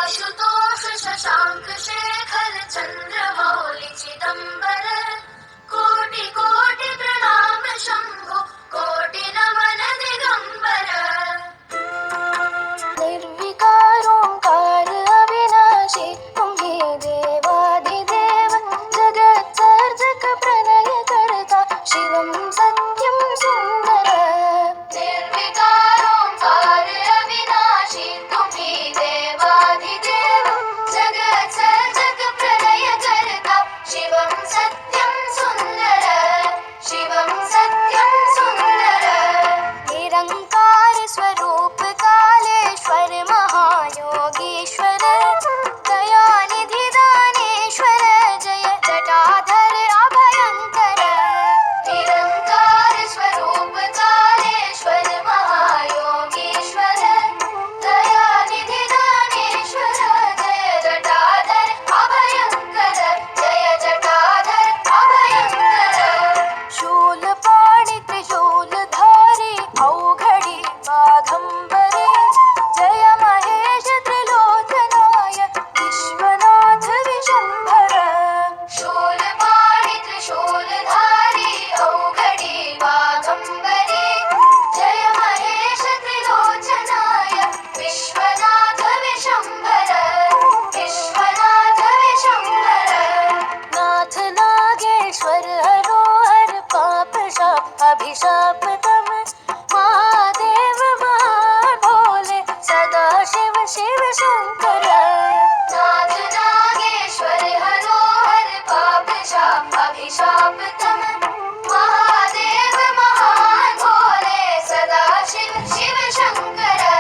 आशुतोष शशांक शेखर चंद्रमौलि चिदंबर कोटि कोटि प्रणाम शंभो कोटि नमन दिगंबर। निर्विकारोंकार अविनाशी तुम्ही देवाधिदेव जगत्सर्जक प्रलय कर्ता शिवं सत्यं सुंदर। निर्विकारोंकार अविनाशी तुम्ही देवाधिदेव जगत्सर्जक प्रलय कर्ता शिवं सत्यं सुंदर शिवं सत्यं सुंदर। निरंकार स्वरूप कालेश्वर महायोगीश्वर दयानिधि दानेश्वर जय जटाधर अभयंकर। निरंकार स्वरूप कालेश्वर महायोगीश्वर दयानिधि दानेश्वर जय जटाधर अभयंकर जय जटाधर अभयंकर। शूलपाणि त्रिशूलधारी अवघडी बाघंबरी जय महेश त्रिलोचनाय विश्वनाथ विशंभर। शूलपाणि त्रिशूलधारी अवघडी बाघंबरी जय महेश त्रिलोचनाय विश्वनाथ विशंभर विश्वनाथ विशंभर। नाथ नागेश्वर हरोहर पाप शाप अभिशाप तम महादेव महाभोले सदा शिव शिव शंकर। नाथ नागेश्वर हरोहर पाप शाप अभिशाप तम महादेव महाभोले सदा शिव शिव शंकर।